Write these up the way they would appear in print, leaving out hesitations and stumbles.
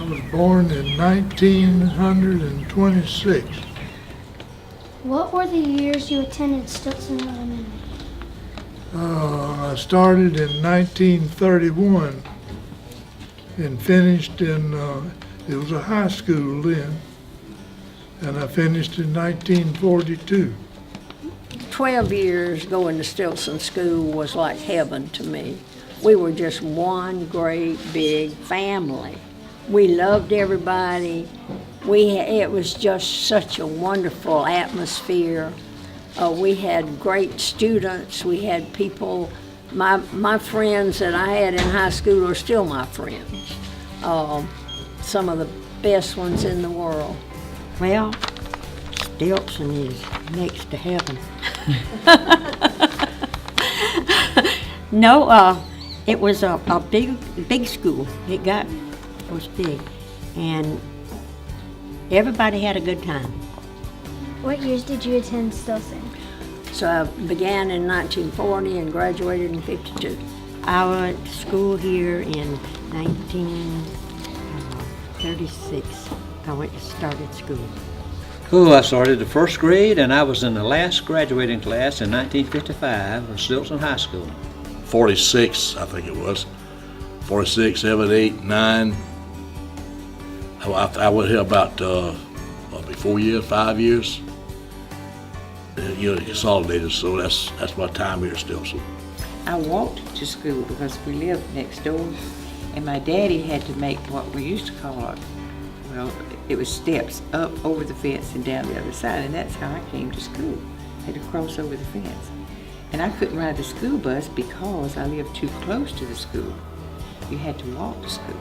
was born in 1926. What were the years you attended Stilson Elementary? I started in 1931 and finished in, it was a high school then, and I finished in 1942. 12 years going to Stilson School was like heaven to me. We were just one great big family. We loved everybody. It was just such a wonderful atmosphere. We had great students. We had people, my friends that I had in high school are still my friends. Some of the best ones in the world. Well, Stilson is next to heaven. No, it was a big school. It was big, and everybody had a good time. What years did you attend Stilson? So I began in 1940 and graduated in 52. I went to school here in 1936. I started school. Oh, I started the first grade, and I was in the last graduating class in 1955 of Stilson High School. 46, I think it was. 46, 7, 8, 9. I was here about 4 years, 5 years. Consolidated, so that's my time here at Stilson. I walked to school because we lived next door, and my daddy had to make what we used to call it was steps up over the fence and down the other side, and that's how I came to school. I had to cross over the fence. And I couldn't ride the school bus because I lived too close to the school. You had to walk to school.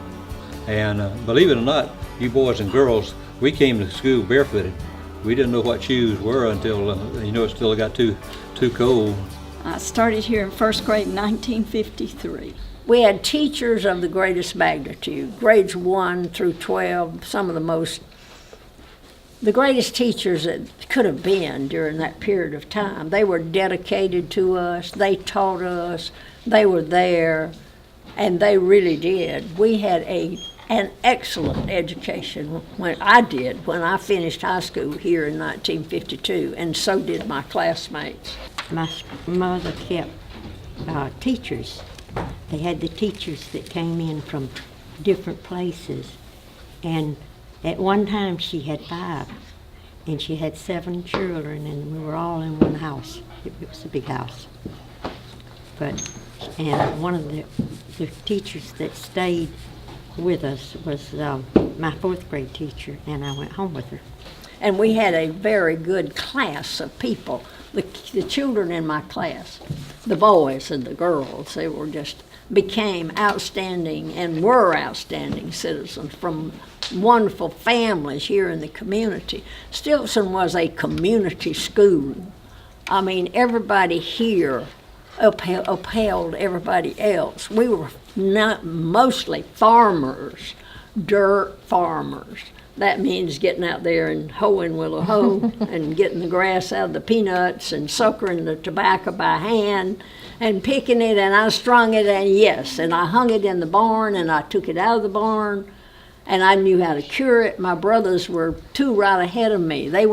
And believe it or not, you boys and girls, we came to school barefooted. We didn't know what shoes were until, it still got too cold. I started here in first grade in 1953. We had teachers of the greatest magnitude, grades 1 through 12, some of the greatest teachers that could have been during that period of time. They were dedicated to us, they taught us, they were there, and they really did. We had an excellent education when I finished high school here in 1952, and so did my classmates. My mother kept teachers. They had the teachers that came in from different places, and at one time she had 5, and she had 7 children, and we were all in one house. It was a big house. And one of the teachers that stayed with us was my 4th grade teacher, and I went home with her. And we had a very good class of people. The children in my class, the boys and the girls, they became outstanding and were outstanding citizens from wonderful families here in the community. Stilson was a community school. I mean, everybody here upheld everybody else. We were not mostly farmers, dirt farmers. That means getting out there and hoeing with a hoe and getting the grass out of the peanuts and suckering the tobacco by hand and picking it, and I strung it, and I hung it in the barn, and I took it out of the barn, and I knew how to cure it. My brothers were 2 right ahead of me. They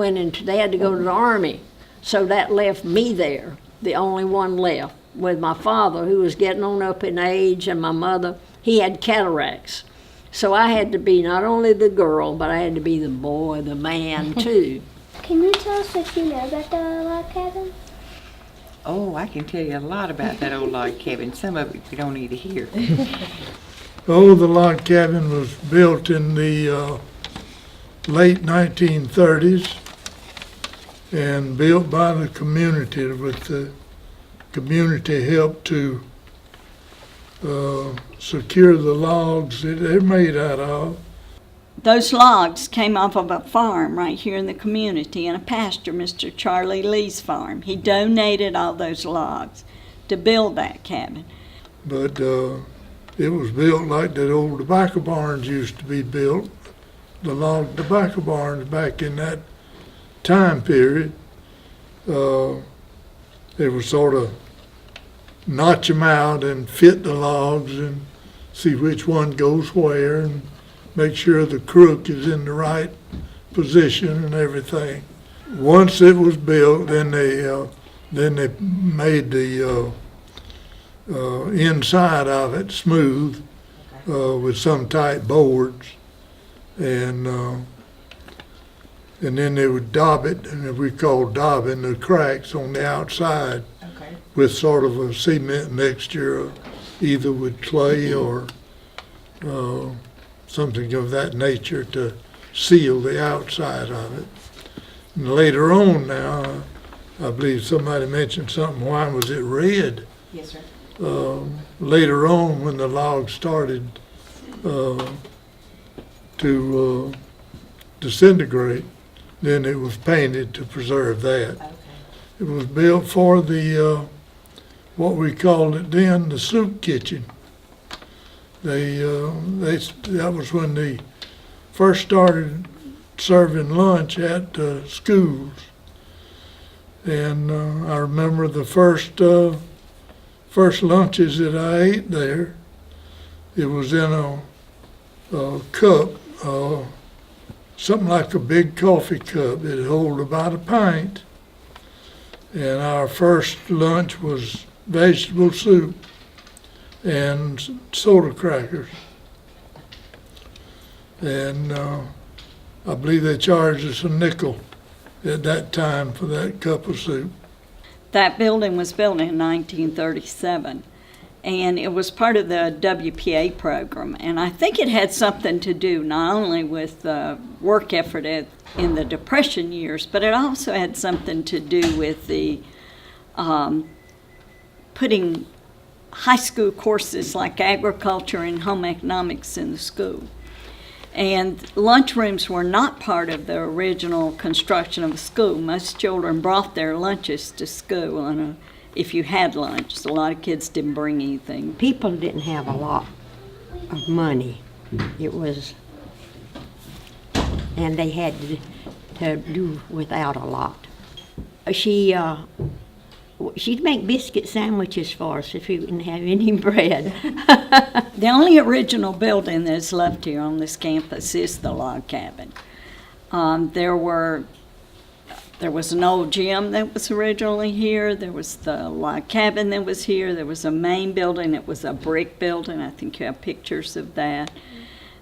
had to go to the Army, so that left me there, the only one left, with my father, who was getting on up in age, and my mother, he had cataracts. So I had to be not only the girl, but I had to be the boy, the man, too. Can you tell us what you know about the log cabin? Oh, I can tell you a lot about that old log cabin. Some of it you don't need to hear. The log cabin was built in the late 1930s and built by the community with the community help to secure the logs that they're made out of. Those logs came off of a farm right here in the community, and a pastor, Mr. Charlie Lee's farm. He donated all those logs to build that cabin. But it was built like the old tobacco barns used to be built. The log tobacco barns back in that time period, they were sort of notch them out and fit the logs and see which one goes where and make sure the crook is in the right position and everything. Once it was built, then they made the inside of it smooth with some tight boards, and then they would daub it, and we call daubing the cracks on the outside with sort of a cement mixture, either with clay or something of that nature to seal the outside of it. And later on now, I believe somebody mentioned something, why was it red? Yes, sir. Later on, when the logs started to disintegrate, then it was painted to preserve that. Okay. It was built for the, what we called it then, the soup kitchen. That was when they first started serving lunch at schools. And I remember the first lunches that I ate there, it was in a cup, something like a big coffee cup. It held about a pint. And our first lunch was vegetable soup and soda crackers. And I believe they charged us a nickel at that time for that cup of soup. That building was built in 1937, and it was part of the WPA program. And I think it had something to do not only with the work effort in the Depression years, but it also had something to do with the putting high school courses like agriculture and home economics in the school. And lunchrooms were not part of the original construction of a school. Most children brought their lunches to school, and if you had lunch. So a lot of kids didn't bring anything. People didn't have a lot of money. It was, and they had to do without a lot. She'd make biscuit sandwiches for us if we didn't have any bread. The only original building that's left here on this campus is the log cabin. There was an old gym that was originally here. There was the log cabin that was here. There was a main building that was a brick building. I think you have pictures of that.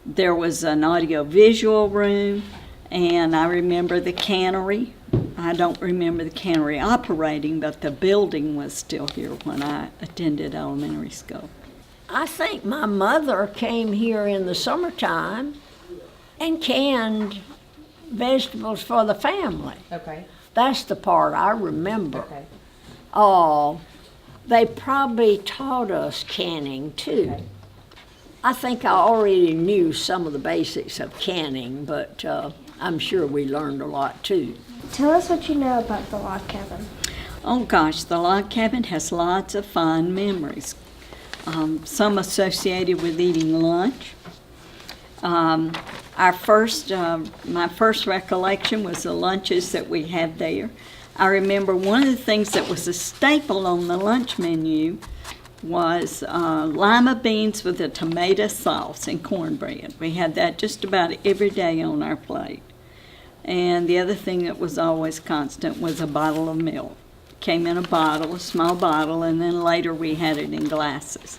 There was an audio-visual room, and I remember the cannery. I don't remember the cannery operating, but the building was still here when I attended elementary school. I think my mother came here in the summertime and canned vegetables for the family. Okay. That's the part I remember. Okay. Oh, they probably taught us canning too. Okay. I think I already knew some of the basics of canning, but I'm sure we learned a lot too. Tell us what you know about the log cabin. Oh gosh, the log cabin has lots of fond memories. Some associated with eating lunch. My first recollection was the lunches that we had there. I remember one of the things that was a staple on the lunch menu was lima beans with a tomato sauce and cornbread. We had that just about every day on our plate. And the other thing that was always constant was a bottle of milk. Came in a bottle, a small bottle, and then later we had it in glasses.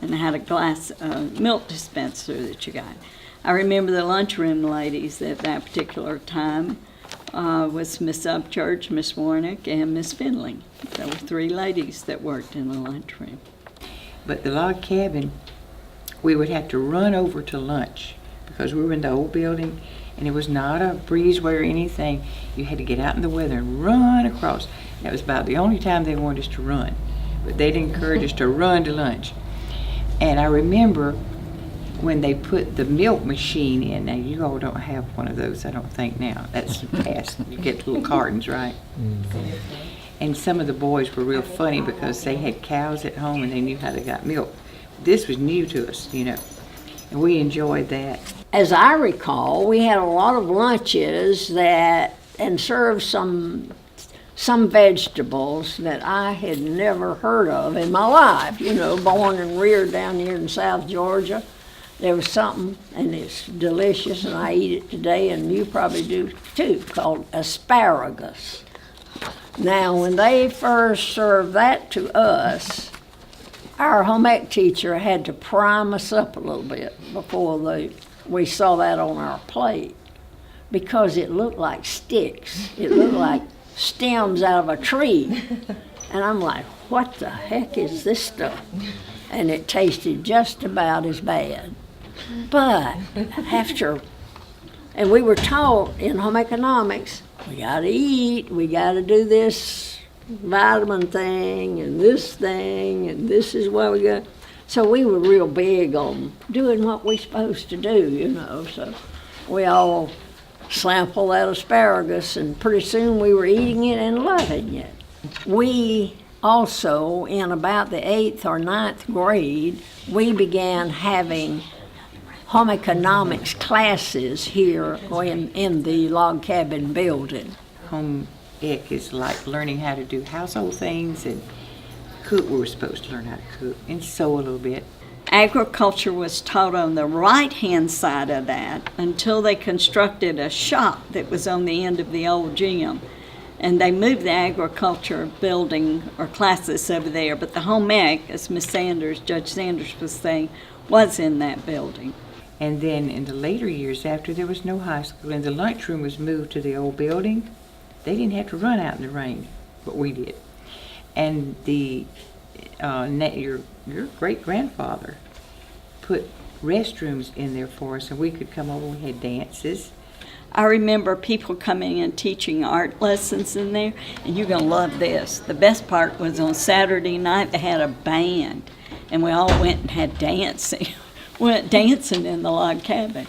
And had a glass milk dispenser that you got. I remember the lunchroom ladies at that particular time was Miss Upchurch, Miss Warnick, and Miss Finley. There were three ladies that worked in the lunchroom. But the log cabin, we would have to run over to lunch because we were in the old building and it was not a breezeway or anything. You had to get out in the weather and run across. That was about the only time they wanted us to run. But they'd encourage us to run to lunch. And I remember when they put the milk machine in. Now, you all don't have one of those, I don't think now. That's past. You get little cartons, right? Mm-hmm. And some of the boys were real funny because they had cows at home and they knew how they got milk. This was new to us, you know, and we enjoyed that. As I recall, we had a lot of lunches and served some vegetables that I had never heard of in my life, you know, born and reared down here in South Georgia. there was something, and it's delicious, and I eat it today, and you probably do too, called asparagus. Now, when they first served that to us, our home ec teacher had to prime us up a little bit before we saw that on our plate, because it looked like sticks. It looked like stems out of a tree. And I'm like, what the heck is this stuff? And it tasted just about as bad. But after, and we were taught in home economics, we gotta eat, we gotta do this vitamin thing, and this is what we got. So we were real big on doing what we're supposed to do, so we all sample that asparagus, and pretty soon we were eating it and loving it. We also, in about the 8th or 9th grade, we began having home economics classes here in the log cabin building. Home ec is like learning how to do household things and cook. We were supposed to learn how to cook and sew a little bit. Agriculture was taught on the right-hand side of that until they constructed a shop that was on the end of the old gym. And they moved the agriculture building or classes over there, but the home ec, as Judge Sanders was saying, was in that building. And then in the later years, after there was no high school and the lunchroom was moved to the old building, they didn't have to run out in the rain, but we did. And your great-grandfather put restrooms in there for us, and we could come over. We had dances. I remember people coming and teaching art lessons in there, and you're going to love this. The best part was on Saturday night they had a band, and we all went and had dancing. We went dancing in the log cabin.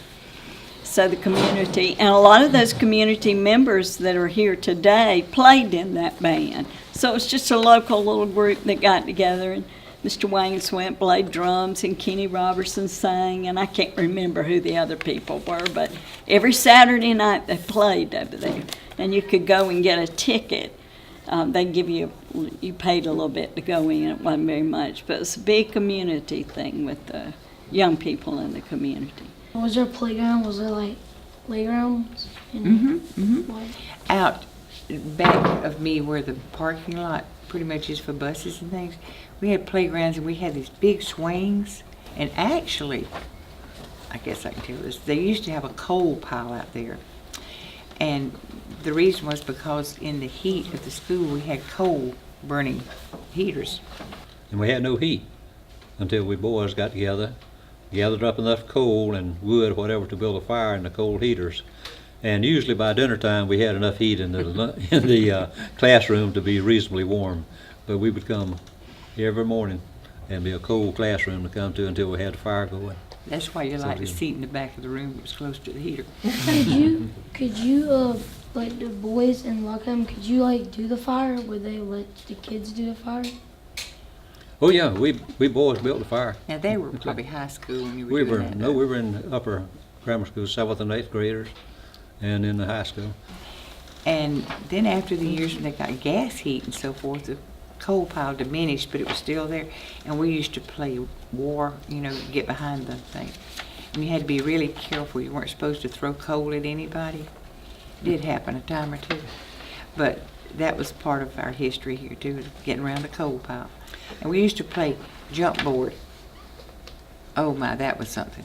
So the community, and a lot of those community members that are here today played in that band. So it's just a local little group that got together, and Mr. Wayne Swint played drums, and Kenny Robertson sang, and I can't remember who the other people were, but every Saturday night they played over there, and you could go and get a ticket. They give you paid a little bit to go in. It wasn't very much, but it's a big community thing with the young people in the community. Was there a playground? Was there like playgrounds? Out back of me where the parking lot pretty much is for buses and things, we had playgrounds, and we had these big swings. And actually, I guess I can tell this, they used to have a coal pile out there. And the reason was because in the heat of the school we had coal burning heaters. And we had no heat until we boys got together, gathered up enough coal and wood, whatever, to build a fire in the coal heaters. And usually by dinner time we had enough heat in the classroom to be reasonably warm. But we would come every morning and be a cold classroom to come to until we had the fire going. That's why you like to seat in the back of the room that was close to the heater. Could you like the boys in log cabin, could you like do the fire? Would they let the kids do the fire? Oh yeah, we boys built the fire. Now they were probably high school when you were We doing were that. no, we were in upper grammar school, 7th and 8th graders, and in the high school. And then after the years when they got gas heat and so forth, the coal pile diminished, but it was still there. And we used to play war, get behind the thing. And you had to be really careful. You weren't supposed to throw coal at anybody. It did happen a time or two. But that was part of our history here too, getting around the coal pile. And we used to play jump board. Oh my, that was something.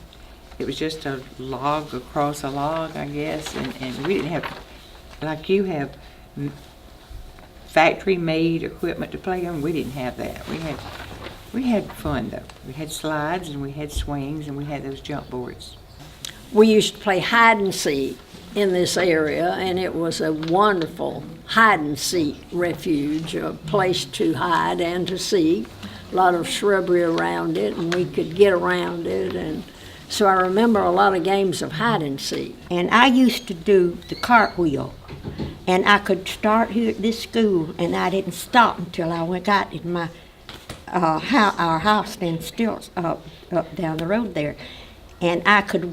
It was just a log across a log, I guess, and we didn't have, like you have, factory-made equipment to play on. We didn't have that. We had fun though. We had slides and we had swings and we had those jump boards. We used to play hide and seek in this area, and it was a wonderful hide and seek refuge, a place to hide and to seek. A lot of shrubbery around it, and we could get around it, and so I remember a lot of games of hide and seek. And I used to do the cartwheel. And I could start here at this school, and I didn't stop until I got in my our house stand still up down the road there. And I could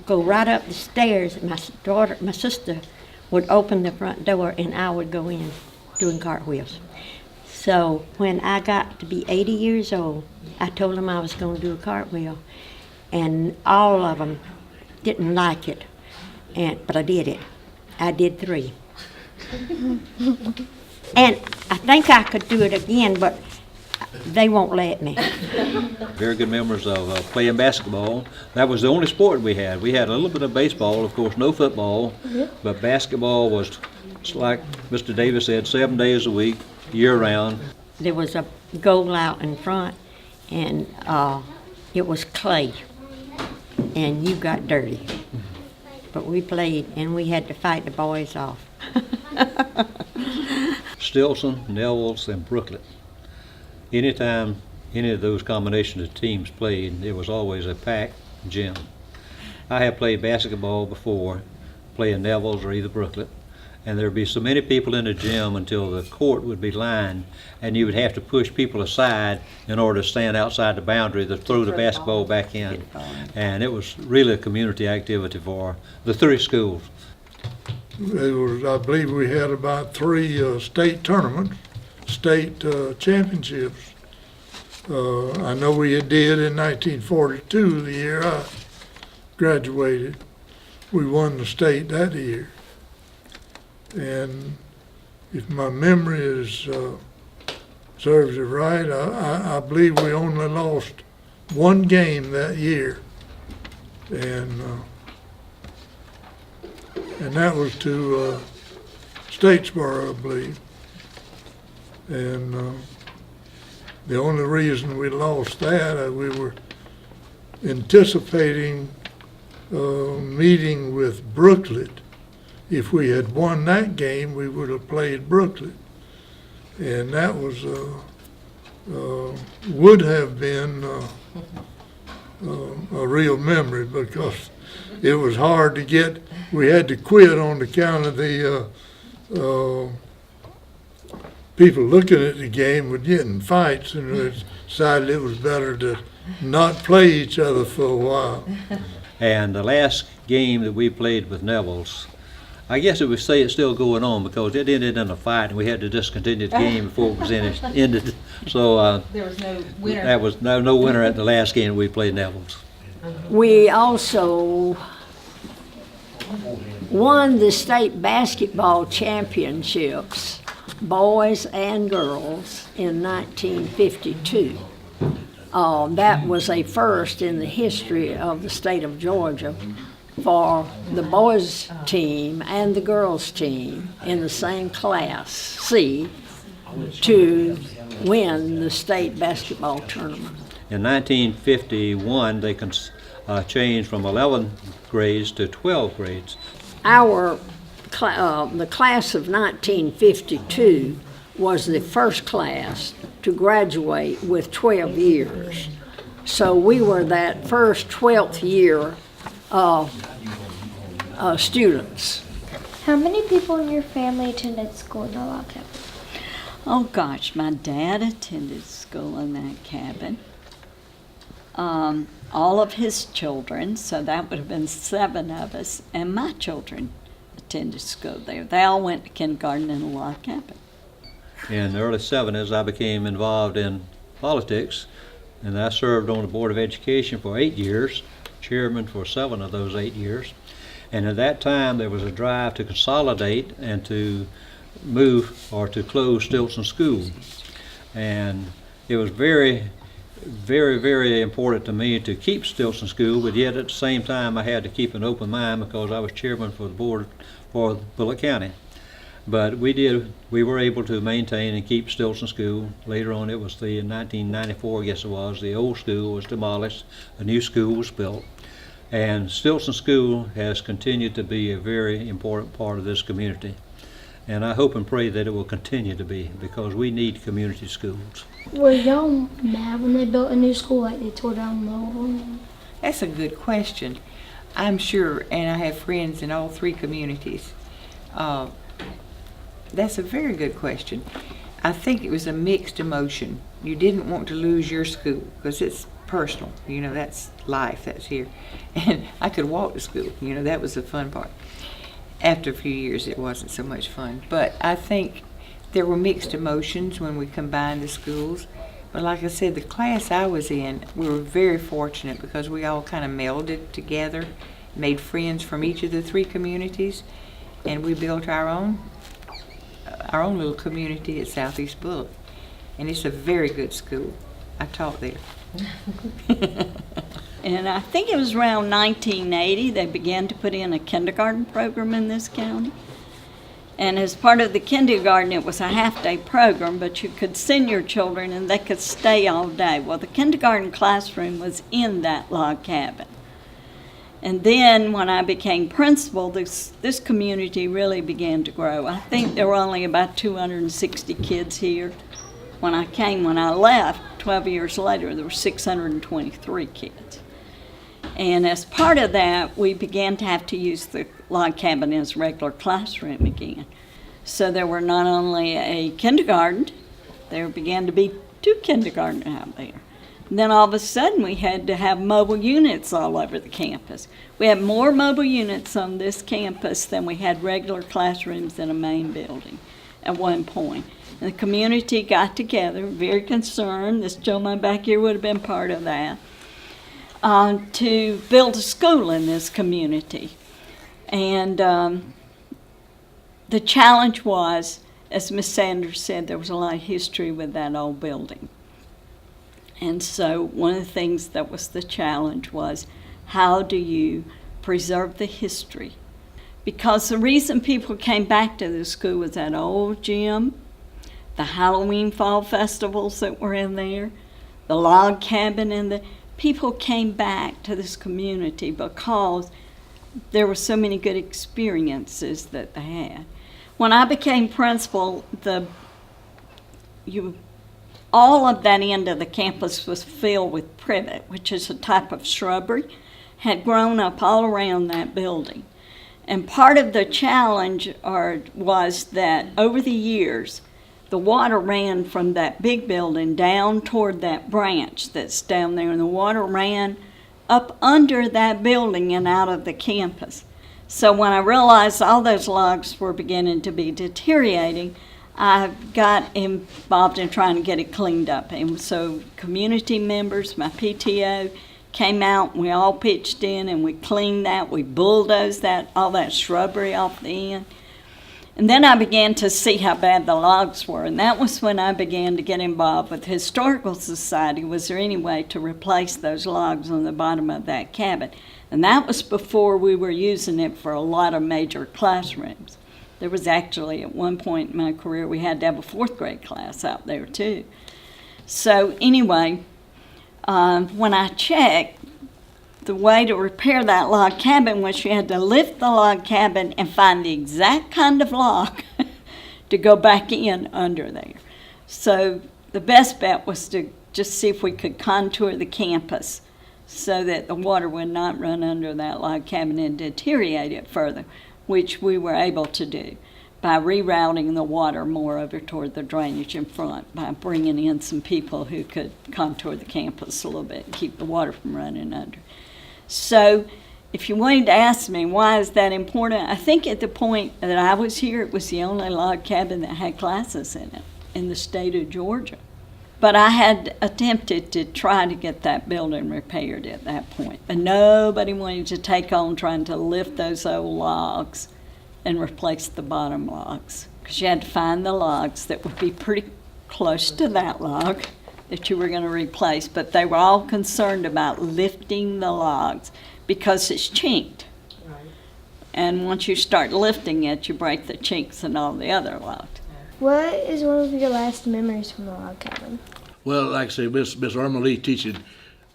go right up the stairs. My sister would open the front door, and I would go in doing cartwheels. So when I got to be 80 years old, I told them I was going to do a cartwheel. and all of them didn't like it, but I did it. I did 3. And I think I could do it again, but they won't let me. Very good memories of playing basketball. That was the only sport we had. We had a little bit of baseball, of course, no football, but basketball was, like Mr. Davis said, 7 days a week, year-round. There was a goal out in front, and it was clay, and you got dirty. But we played, and we had to fight the boys off. Stilson, Neville's, and Brooklet. Anytime any of those combinations of teams played, it was always a packed gym. I have played basketball before, playing Neville's or either Brooklet, and there would be so many people in the gym until the court would be lined, and you would have to push people aside in order to stand outside the boundary to throw the basketball back in. And it was really a community activity for the 3 schools. It was, I believe we had about 3 state tournaments, state championships. I know we did in 1942, the year I graduated. We won the state that year. And if my memory is serves it right, I believe we only lost 1 game that year. And that was to Statesboro, I believe. And the only reason we lost that, we were anticipating meeting with Brooklet. If we had won that game, we would have played Brooklet. And that was, would have been a real memory, because it was hard to get. We had to quit on account of the people looking at the game were getting fights, and we decided it was better to not play each other for a while. And the last game that we played with Neville's, I guess it would say it's still going on, because it ended in a fight and we had to discontinue the game before it was ended. So There was no winner. that was no winner at the last game we played Neville's. We also won the state basketball championships, boys and girls, in 1952. That was a first in the history of the state of Georgia for the boys team and the girls team in the same class, C, to win the state basketball tournament. In 1951, they changed from 11 grades to 12 grades. The class of 1952 was the first class to graduate with 12 years. So we were that first 12th year students. How many people in your family attended school in the log cabin? Oh gosh, my dad attended school in that cabin. All of his children, so that would have been 7 of us, and my children attended school there. They all went to kindergarten in the log cabin. In the early 70s, I became involved in politics, and I served on the Board of Education for 8 years, chairman for 7 of those 8 years. And at that time, there was a drive to consolidate and to move or to close Stilson School. And it was very, very, very important to me to keep Stilson School, but yet at the same time, I had to keep an open mind because I was chairman for the board for Bullitt County. But we were able to maintain and keep Stilson School. Later on, it was in 1994, I guess it was, the old school was demolished, a new school was built. And Stilson School has continued to be a very important part of this community. And I hope and pray that it will continue to be, because we need community schools. Were y'all mad when they built a new school, like they tore down the old one? That's a good question. I'm sure, and I have friends in all 3 communities. That's a very good question. I think it was a mixed emotion. You didn't want to lose your school because it's personal. You know, that's life, that's here. And I could walk to school. You know, that was the fun part. After a few years, it wasn't so much fun. But I think there were mixed emotions when we combined the schools. But like I said, the class I was in, we were very fortunate because we all kind of melded together, made friends from each of the 3 communities, and we built our own little community at Southeast Bullock. And it's a very good school. I taught there. And I think it was around 1980 they began to put in a kindergarten program in this county. And as part of the kindergarten, it was a half-day program, but you could send your children and they could stay all day. Well, the kindergarten classroom was in that log cabin. And then when I became principal, this community really began to grow. I think there were only about 260 kids here. When I left, 12 years later, there were 623 kids. And as part of that, we began to have to use the log cabin as a regular classroom again. So there were not only a kindergarten, there began to be 2 kindergartens out there. And then all of a sudden, we had to have mobile units all over the campus. We had more mobile units on this campus than we had regular classrooms in a main building at one point. And the community got together, very concerned, this gentleman back here would have been part of that, to build a school in this community. And the challenge was, as Ms. Sanders said, there was a lot of history with that old building. And so one of the things that was the challenge was, how do you preserve the history? Because the reason people came back to the school was that old gym, the Halloween fall festivals that were in there, the log cabin, and the people came back to this community because there were so many good experiences that they had. When I became principal, all of that end of the campus was filled with privet, which is a type of shrubbery, had grown up all around that building. And part of the challenge was that over the years, the water ran from that big building down toward that branch that's down there, and the water ran up under that building and out of the campus. So when I realized all those logs were beginning to be deteriorating, I got involved in trying to get it cleaned up. And so community members, my PTO, came out and we all pitched in and we cleaned that. We bulldozed all that shrubbery off the end. And then I began to see how bad the logs were. And that was when I began to get involved with the Historical Society. Was there any way to replace those logs on the bottom of that cabin? And that was before we were using it for a lot of major classrooms. There was actually, at one point in my career, we had to have a 4th grade class out there too. So anyway, when I checked, the way to repair that log cabin was you had to lift the log cabin and find the exact kind of log to go back in under there. So the best bet was to just see if we could contour the campus so that the water would not run under that log cabin and deteriorate it further, which we were able to do by rerouting the water more over toward the drainage in front, by bringing in some people who could contour the campus a little bit and keep the water from running under. So if you wanted to ask me why is that important, I think at the point that I was here, it was the only log cabin that had classes in it in the state of Georgia. But I had attempted to try to get that building repaired at that point. But nobody wanted to take on trying to lift those old logs and replace the bottom logs. Because you had to find the logs that would be pretty close to that log that you were going to replace. But they were all concerned about lifting the logs because it's chinked. Right. And once you start lifting it, you break the chinks and all the other logs. What is one of your last memories from the log cabin? Well, like I say, Miss Irma Lee teaching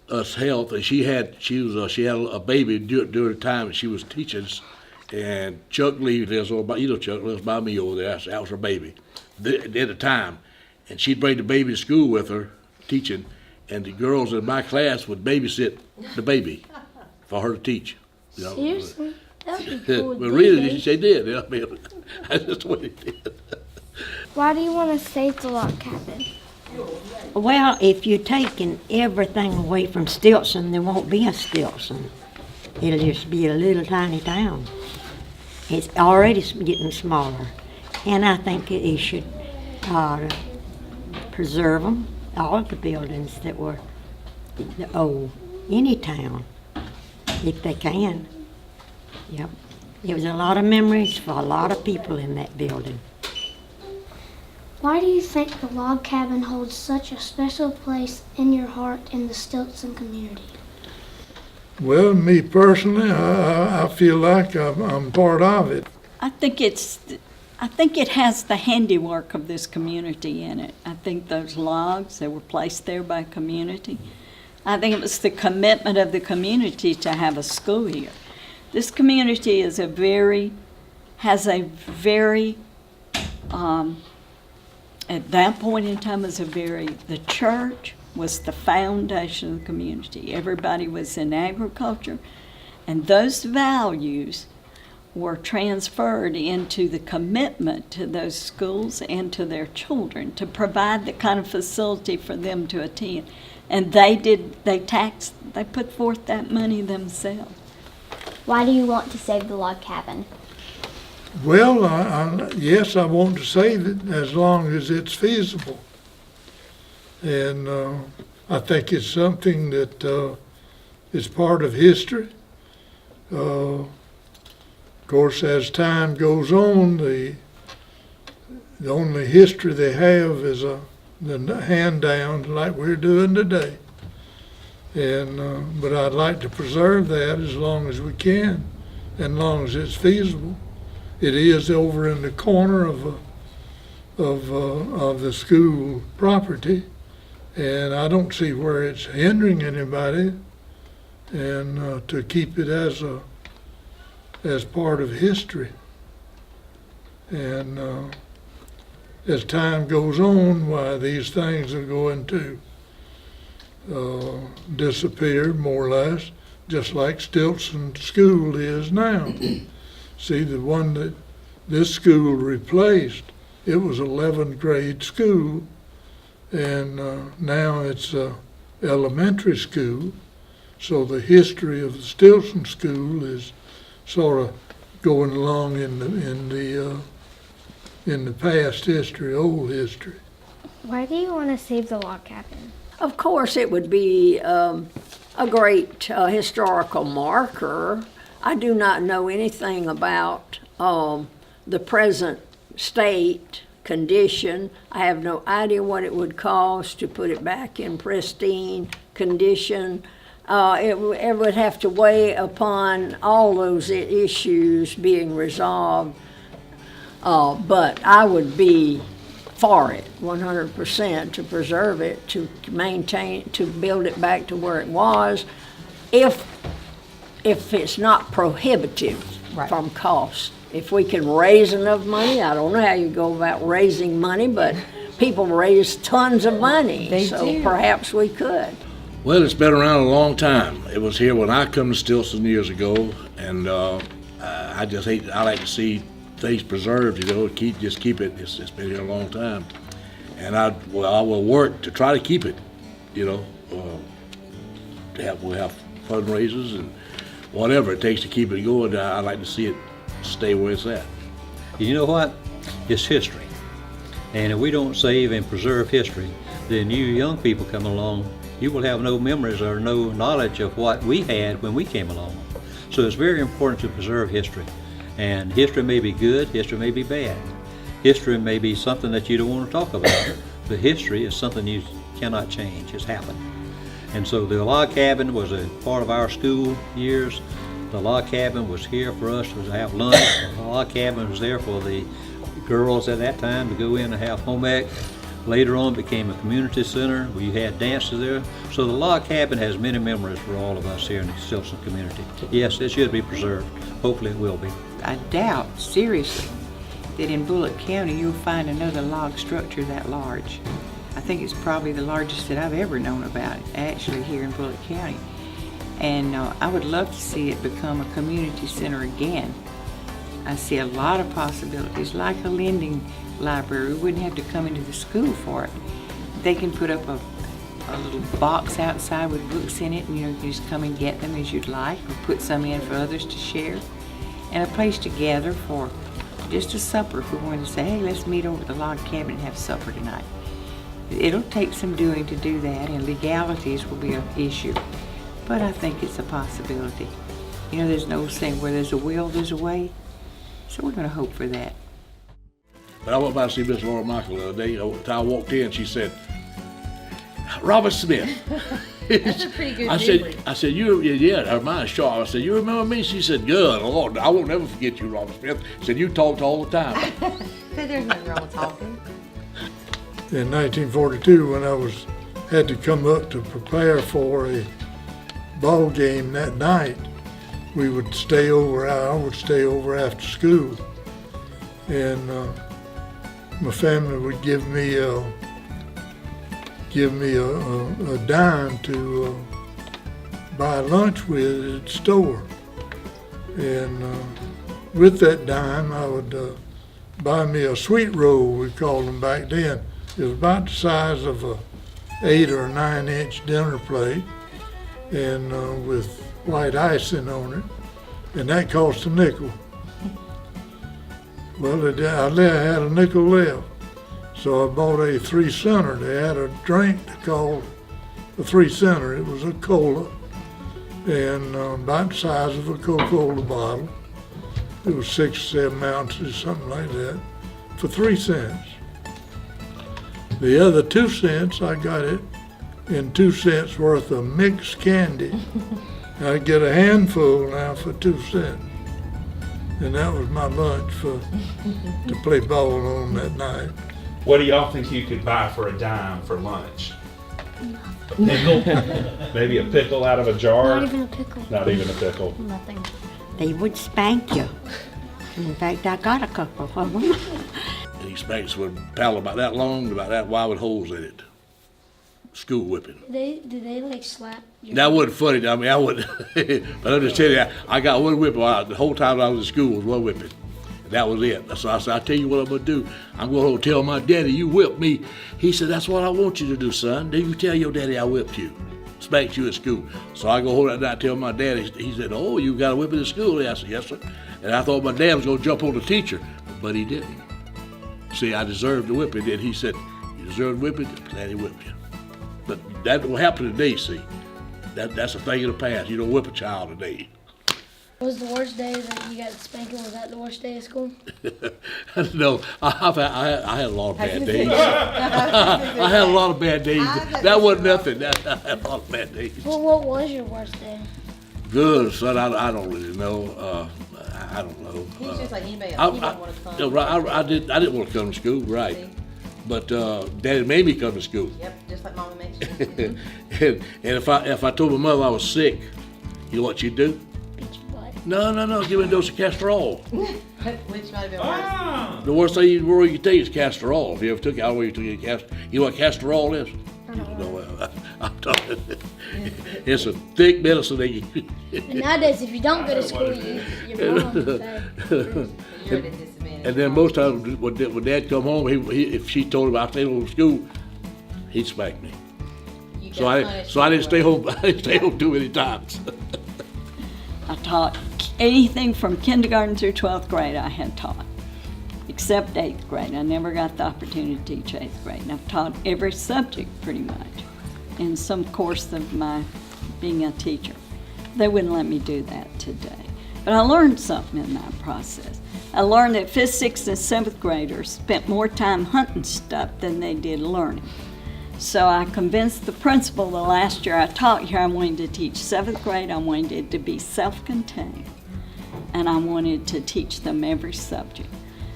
us health, and she had a baby during the time that she was teaching us, and Chuck Lee lives over by, Chuck lives by me over there. That was her baby at the time, and she'd bring the baby to school with her teaching, and the girls in my class would babysit the baby for her to teach. Seriously? That would be cool. Well, really, they did. I mean, that's just what they did. Why do you want to save the log cabin? Well, if you're taking everything away from Stilson, there won't be a Stilson. It'll just be a little tiny town. It's already getting smaller. And I think you should preserve them all the buildings that were old, any town, if they can. Yep. It was a lot of memories for a lot of people in that building. Why do you think the log cabin holds such a special place in your heart in the Stilson community? Well, me personally, I feel like I'm part of it. I think it has the handiwork of this community in it. I think those logs that were placed there by community. I think it was the commitment of the community to have a school here. This community has a very, at that point in time, the church was the foundation of the community. Everybody was in agriculture, and those values were transferred into the commitment to those schools and to their children to provide the kind of facility for them to attend. And they put forth that money themselves. Why do you want to save the log cabin? Well, yes, I want to save it as long as it's feasible. And I think it's something that is part of history. Of course, as time goes on, the only history they have is the hand-downs like we're doing today. And but I'd like to preserve that as long as we can, and as long as it's feasible. It is over in the corner of the school property, and I don't see where it's hindering anybody. And to keep it as part of history. And as time goes on, why these things are going to disappear more or less, just like Stilson School is now. See, the one that this school replaced, it was 11th grade school, and now it's elementary school. So the history of the Stilson School is sort of going along in the past history, old history. Why do you want to save the log cabin? Of course, it would be a great historical marker. I do not know anything about the present state condition. I have no idea what it would cost to put it back in pristine condition. It would have to weigh upon all those issues being resolved. But I would be for it 100% to preserve it, to maintain, to build it back to where it was, if it's not prohibitive from cost. If we can raise enough money, I don't know how you go about raising money, but people raise tons of money, so perhaps we could. Well, it's been around a long time. It was here when I come to Stilson years ago, and I like to see things preserved, just keep it. It's been here a long time. And I will work to try to keep it, we'll have fundraisers and whatever it takes to keep it going. I'd like to see it stay where it's at. You know what? It's history. And if we don't save and preserve history, then you young people come along, you will have no memories or no knowledge of what we had when we came along. So it's very important to preserve history. And history may be good, history may be bad. History may be something that you don't want to talk about, but history is something you cannot change. It's happened. And so the log cabin was a part of our school years. The log cabin was here for us to have lunch. The log cabin was there for the girls at that time to go in and have home ec. Later on, it became a community center. We had dances there. So the log cabin has many memories for all of us here in the Stilson community. Yes, it should be preserved. Hopefully it will be. I doubt, seriously, that in Bullock County you'll find another log structure that large. I think it's probably the largest that I've ever known about, actually, here in Bullock County. And I would love to see it become a community center again. I see a lot of possibilities, like a lending library. We wouldn't have to come into the school for it. They can put up a little box outside with books in it, and you can just come and get them as you'd like, or put some in for others to share. And a place to gather for just a supper if we wanted to say, hey, let's meet over at the log cabin and have supper tonight. It'll take some doing to do that, and legalities will be an issue. But I think it's a possibility. You know, there's no saying where there's a will, there's a way. So we're going to hope for that. But I went by to see Miss Laura Michael the other day. I walked in, she said, Robert Smith. That's a pretty good I said, yeah, her mind's sharp. I said, you remember me? She said, good Lord, I won't never forget you, Robert Smith. She said, you talked all the time. There's nothing wrong with talking. In 1942, when I had to come up to prepare for a ball game that night, we would stay over. I would stay over after school, and my family would give me a dime to buy lunch with at the store, and with that dime, I would buy me a sweet roll. We called them back then. It was about the size of a 8 or 9 inch dinner plate, and with white icing on it, and that cost a nickel. Well, I had a nickel left, so I bought a 3-center. They had a drink called a 3-center. It was a cola, and about the size of a Coca-Cola bottle. It was 6 or 7 ounces, something like that, for 3 cents. The other 2 cents, I got it in 2 cents worth of mixed candy. I'd get a handful now for 2 cents. And that was my lunch to play ball on that night. What do y'all think you could buy for a dime for lunch? Pickle? Maybe a pickle out of a jar? Not even a pickle. Not even a pickle. Nothing. They would spank you. In fact, I got a couple of them. And he spanked us with a paddle about that long, about that wide with holes in it. School whipping. Did they like slap you? That wasn't funny. I mean, I wouldn't. But I'm just telling you, I got one whipping. The whole time I was in school was one whipping. And that was it. So I said, I'll tell you what I'm going to do. I'm going to tell my daddy you whipped me. He said, that's what I want you to do, son. Then you tell your daddy I whipped you. Spanked you at school. So I go home that night and tell my daddy. He said, oh, you got a whipping at school? I said, yes, sir. And I thought my dad was going to jump on the teacher, but he didn't. See, I deserved the whipping. And he said, you deserve the whipping? Daddy whipped you. But that will happen today, see. That's a thing of the past. You don't whip a child today. Was the worst day that you got spanking, was that the worst day of school? No, I had a lot of bad days. I had a lot of bad days. That wasn't nothing. I had a lot of bad days. Well, what was your worst day? Good, son. I don't really know. I don't know. He was just like anybody else. He didn't want to come. I didn't want to come to school, right. See? But Daddy made me come to school. Yep, just like Mama makes you. and if I told my mother I was sick, you know what she'd do? Beat your butt. No, give me a dose of castor oil. Which might have been worse. The worst thing you can take is castor oil. If you ever took it, I don't know if you took it, you know what castor oil is? I'm talking. It's a thick medicine that you. And nowadays, if you don't go to school, your mom will say. You're at a disadvantage. And then most times when Dad come home, if she told him I stayed home from school, he'd spank me. You So got I punished didn't stay anyway. home. I didn't stay home too many times. I taught anything from kindergarten through 12th grade I had taught, except 8th grade. I never got the opportunity to teach 8th grade. And I've taught every subject pretty much in some course of my being a teacher. They wouldn't let me do that today. But I learned something in that process. I learned that 5th, 6th, and 7th graders spent more time hunting stuff than they did learning. So I convinced the principal the last year I taught here I wanted to teach 7th grade. I wanted it to be self-contained. And I wanted to teach them every subject.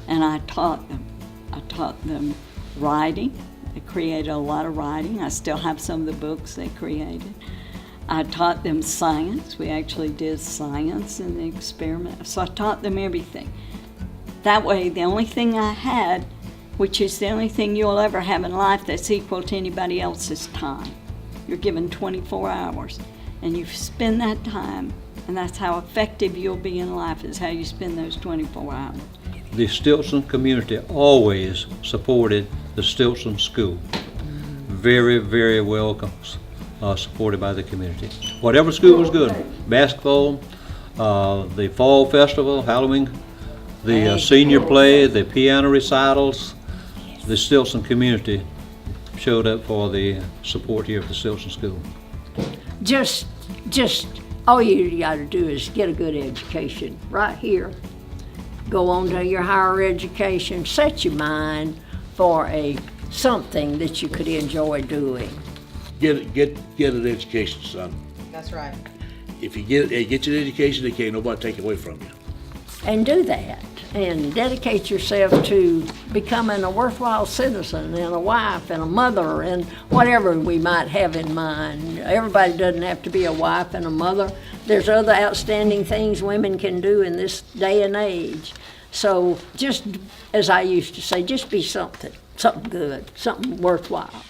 And I taught them. I taught them writing. They created a lot of writing. I still have some of the books they created. I taught them science. We actually did science in the experiment. So I taught them everything. That way, the only thing I had, which is the only thing you'll ever have in life that's equal to anybody else's time. You're given 24 hours, and you spend that time, and that's how effective you'll be in life, is how you spend those 24 hours. The Stilson community always supported the Stilson School. Very, very well supported by the community. Whatever school was good, basketball, the fall festival, Halloween, the senior play, the piano recitals, the Stilson community showed up for the support here at the Stilson School. Just all you got to do is get a good education right here. Go on to your higher education, set your mind for something that you could enjoy doing. Get an education, son. That's right. If you get your education, they can't nobody take it away from you. And do that, and dedicate yourself to becoming a worthwhile citizen and a wife and a mother and whatever we might have in mind. Everybody doesn't have to be a wife and a mother. There's other outstanding things women can do in this day and age. So just, as I used to say, just be something good, something worthwhile.